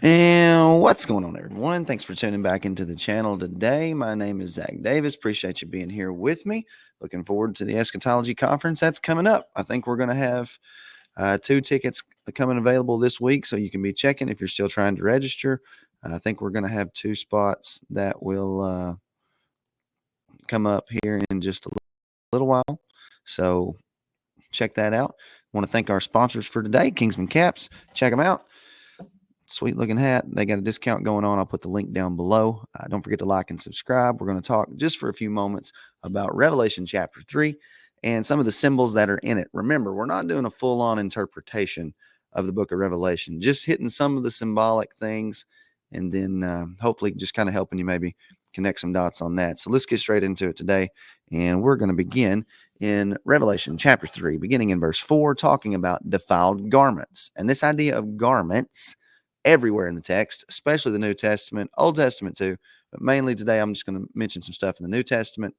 And what's going on, everyone? Thanks for tuning back into the channel today. My name is Zach Davis. Appreciate you being here with me. Looking forward to the eschatology conference that's coming up. I think we're going to have 2 tickets coming available this week, so you can be checking if you're still trying to register. I think we're going to have 2 spots that will come up here in just a little while. So check that out. I want to thank our sponsors for today, Kingsman Caps. Check them out. Sweet looking hat. They got a discount going on. I'll put the link down below. Don't forget to like and subscribe. We're going to talk just for a few moments about Revelation chapter 3 and some of the symbols that are in it. Remember, we're not doing a full-on interpretation of the book of Revelation, just hitting some of the symbolic things and then hopefully just kind of helping you maybe connect some dots on that. So let's get straight into it today. And we're going to begin in Revelation chapter 3, beginning in verse 4, talking about defiled garments. And this idea of garments everywhere in the text, especially the New Testament, Old Testament too. But mainly today, I'm just going to mention some stuff in the New Testament.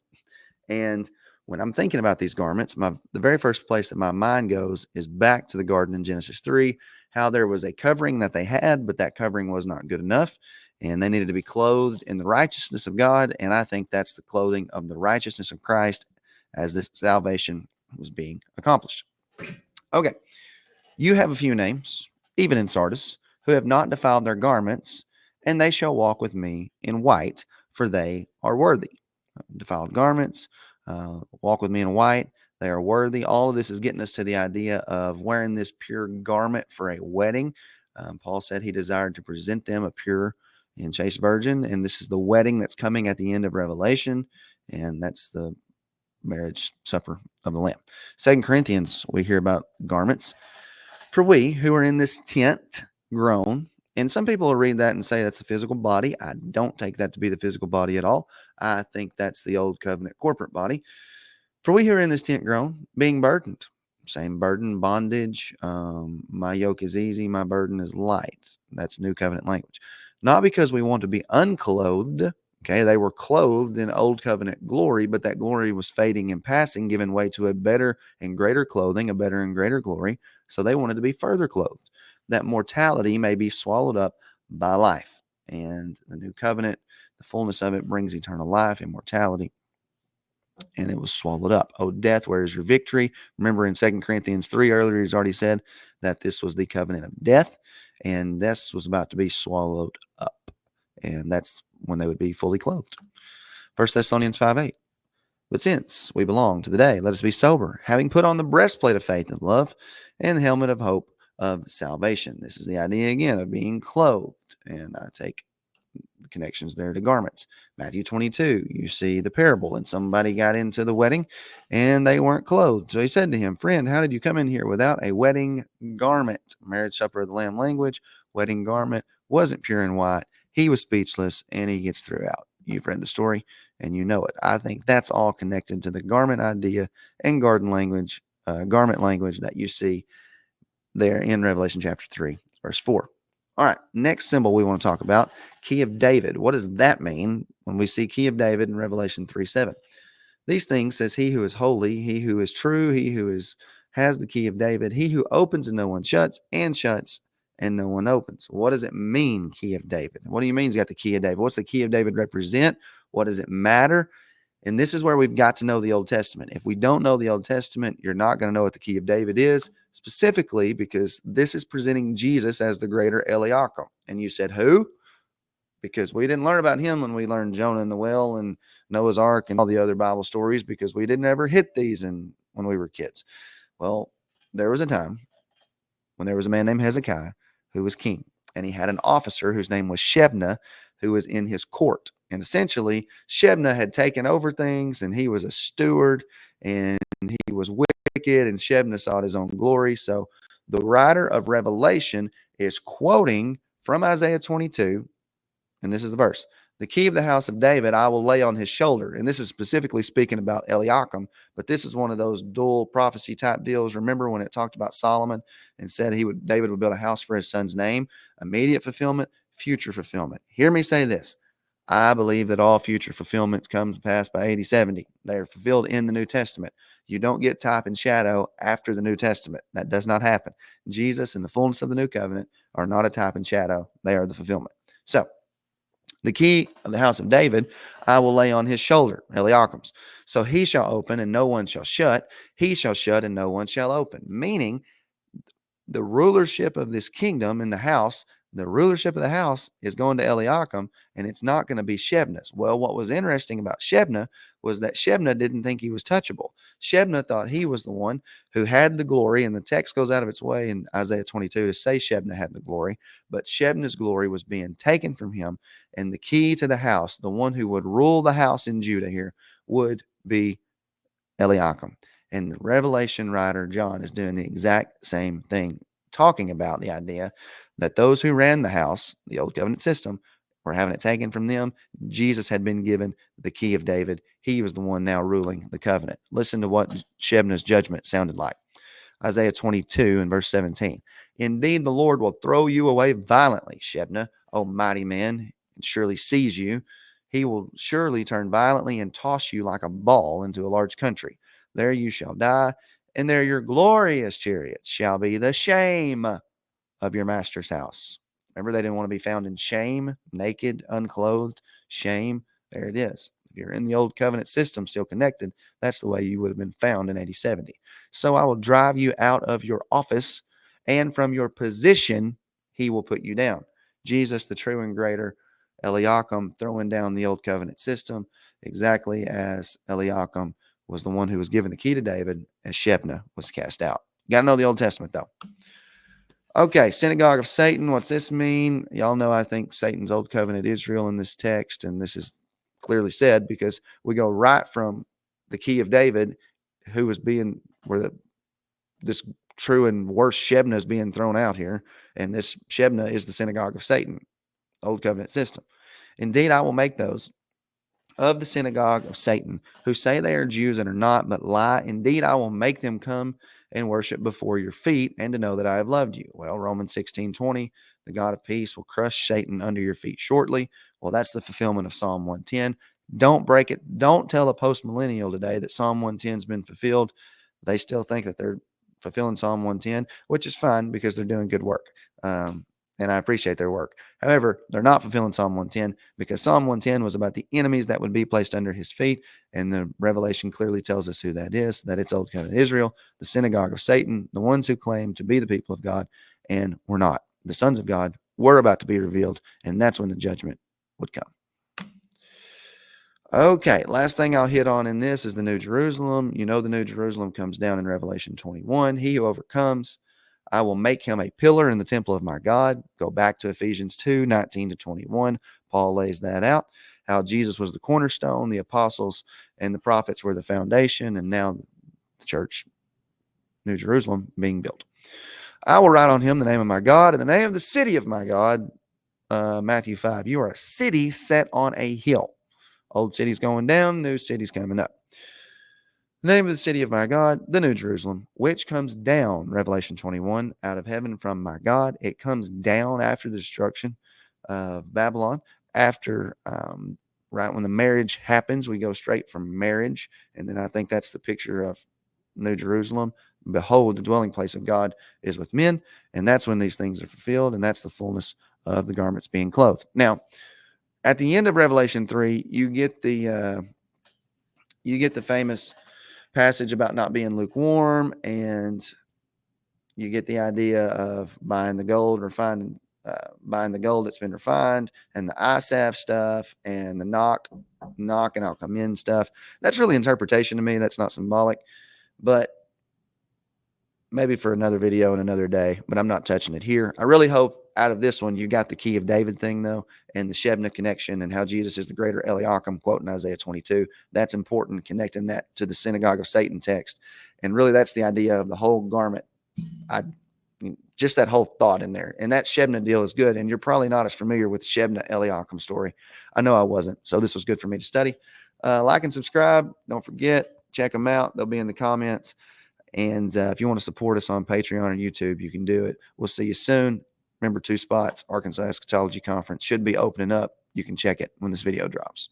And when I'm thinking about these garments, the very first place that my mind goes is back to the garden in Genesis 3, how there was a covering that they had, but that covering was not good enough. And they needed to be clothed in the righteousness of God. And I think that's the clothing of the righteousness of Christ as this salvation was being accomplished. Okay, you have a few names, even in Sardis, who have not defiled their garments, and they shall walk with me in white, for they are worthy. Defiled garments, walk with me in white, they are worthy. All of this is getting us to the idea of wearing this pure garment for a wedding. Paul said he desired to present them a pure and chaste virgin, and this is the wedding that's coming at the end of Revelation, and that's the marriage supper of the Lamb. 2 Corinthians, we hear about garments. For we who are in this tent groan, and some people will read that and say that's the physical body. I don't take that to be the physical body at all. I think that's the old covenant corporate body. For we who are in this tent groan, being burdened. Same burden, bondage. My yoke is easy, my burden is light. That's new covenant language. Not because we want to be unclothed. Okay, they were clothed in old covenant glory, but that glory was fading and passing, giving way to a better and greater clothing, a better and greater glory. So they wanted to be further clothed, that mortality may be swallowed up by life. And the new covenant, the fullness of it brings eternal life, immortality, and it was swallowed up. Oh, death, where is your victory? Remember in 2 Corinthians 3 earlier, he's already said that this was the covenant of death, and this was about to be swallowed up. And that's when they would be fully clothed. 1 Thessalonians 5:8. But since we belong to the day, let us be sober, having put on the breastplate of faith and love, and the helmet of hope of salvation. This is the idea again of being clothed. And I take connections there to garments. Matthew 22, you see the parable, and somebody got into the wedding and they weren't clothed. So he said to him, friend, how did you come in here without a wedding garment? Marriage supper of the Lamb language, wedding garment, wasn't pure and white. He was speechless, and he gets through out. You've read the story and you know it. I think that's all connected to the garment idea and garment language that you see there in Revelation chapter 3, verse 4. All right, next symbol we want to talk about, key of David. What does that mean when we see key of David in Revelation 3:7? These things says he who is holy, he who is true, he who has the key of David, he who opens and no one shuts, and shuts and no one opens. What does it mean, key of David? What do you mean he's got the key of David? What's the key of David represent? What does it matter? And this is where we've got to know the Old Testament. If we don't know the Old Testament, you're not going to know what the key of David is, specifically because this is presenting Jesus as the greater Eliakim. And you said, who? Because we didn't learn about him when we learned Jonah and the well and Noah's Ark and all the other Bible stories, because we didn't ever hit these when we were kids. Well, there was a time when there was a man named Hezekiah who was king, and he had an officer whose name was Shebna, who was in his court. And essentially, Shebna had taken over things, and he was a steward, and he was wicked, and Shebna sought his own glory. So the writer of Revelation is quoting from Isaiah 22, and this is the verse. The key of the house of David I will lay on his shoulder. And this is specifically speaking about Eliakim, but this is one of those dual prophecy type deals. Remember when it talked about Solomon and said David would build a house for his son's name? Immediate fulfillment, future fulfillment. Hear me say this. I believe that all future fulfillments come to pass by AD 70. They are fulfilled in the New Testament. You don't get type and shadow after the New Testament. That does not happen. Jesus and the fullness of the new covenant are not a type and shadow. They are the fulfillment. So, the key of the house of David I will lay on his shoulder, Eliakim's. So he shall open and no one shall shut. He shall shut and no one shall open. Meaning, the rulership of this kingdom in the house, the rulership of the house is going to Eliakim, and it's not going to be Shebna's. Well, what was interesting about Shebna was that Shebna didn't think he was touchable. Shebna thought he was the one who had the glory, and the text goes out of its way in Isaiah 22 to say Shebna had the glory, but Shebna's glory was being taken from him, and the key to the house, the one who would rule the house in Judah here, would be Eliakim. And the Revelation writer, John, is doing the exact same thing, talking about the idea that those who ran the house, the old covenant system, were having it taken from them. Jesus had been given the key of David. He was the one now ruling the covenant. Listen to what Shebna's judgment sounded like. Isaiah 22 and verse 17. Indeed, the Lord will throw you away violently, Shebna, O mighty man, and surely seize you. He will surely turn violently and toss you like a ball into a large country. There you shall die, and there your glorious chariots shall be the shame of your master's house. Remember, they didn't want to be found in shame, naked, unclothed, shame. There it is. If you're in the old covenant system still connected, that's the way you would have been found in AD 70. So I will drive you out of your office, and from your position, he will put you down. Jesus, the true and greater, Eliakim throwing down the old covenant system, exactly as Eliakim was the one who was given the key to David as Shebna was cast out. You got to know the Old Testament, though. Okay, Synagogue of Satan. What's this mean? Y'all know I think Satan's old covenant Israel in this text, and this is clearly said because we go right from the key of David, who was being where this true and worse Shebna is being thrown out here, and this Shebna is the synagogue of Satan, old covenant system. Indeed, I will make those of the synagogue of Satan, who say they are Jews and are not, but lie. Indeed, I will make them come and worship before your feet, and to know that I have loved you. Well, Romans 16:20, the God of peace will crush Satan under your feet shortly. Well, that's the fulfillment of Psalm 110. Don't break it. Don't tell a post-millennial today that Psalm 110 has been fulfilled. They still think that they're fulfilling Psalm 110, which is fine because they're doing good work. And I appreciate their work. However, they're not fulfilling Psalm 110 because Psalm 110 was about the enemies that would be placed under his feet. And the Revelation clearly tells us who that is, that it's Old Covenant Israel, the synagogue of Satan, the ones who claim to be the people of God and were not. The sons of God were about to be revealed, and that's when the judgment would come. Okay, last thing I'll hit on in this is the New Jerusalem. You know the New Jerusalem comes down in Revelation 21. He who overcomes, I will make him a pillar in the temple of my God. Go back to Ephesians 2:19-21. Paul lays that out, how Jesus was the cornerstone, the apostles and the prophets were the foundation, and now the church, New Jerusalem, being built. I will write on him the name of my God and the name of the city of my God. Matthew 5. You are a city set on a hill. Old city's going down, new city's coming up. The name of the city of my God, the New Jerusalem, which comes down, Revelation 21, out of heaven from my God. It comes down after the destruction of Babylon. After, right when the marriage happens, we go straight from marriage. And then I think that's the picture of New Jerusalem. Behold, the dwelling place of God is with men. And that's when these things are fulfilled. And that's the fullness of the garments being clothed. Now, at the end of Revelation 3, you get the famous passage about not being lukewarm, and you get the idea of buying the gold, buying the gold that's been refined, and the eye salve stuff, and the knock, and I'll come in stuff. That's really interpretation to me. That's not symbolic, but maybe for another video and another day, but I'm not touching it here. I really hope out of this one, you got the key of David thing, though, and the Shebna connection and how Jesus is the greater Eliakim, quoting Isaiah 22. That's important, connecting that to the synagogue of Satan text. And really, that's the idea of the whole garment. Just that whole thought in there. And that Shebna deal is good. And you're probably not as familiar with the Shebna Eliakim story. I know I wasn't. So this was good for me to study. Like and subscribe. Don't forget, check them out. They'll be in the comments. And if you want to support us on Patreon or YouTube, you can do it. We'll see you soon. Remember, 2 spots, Arkansas Eschatology Conference should be opening up You can check it when this video drops.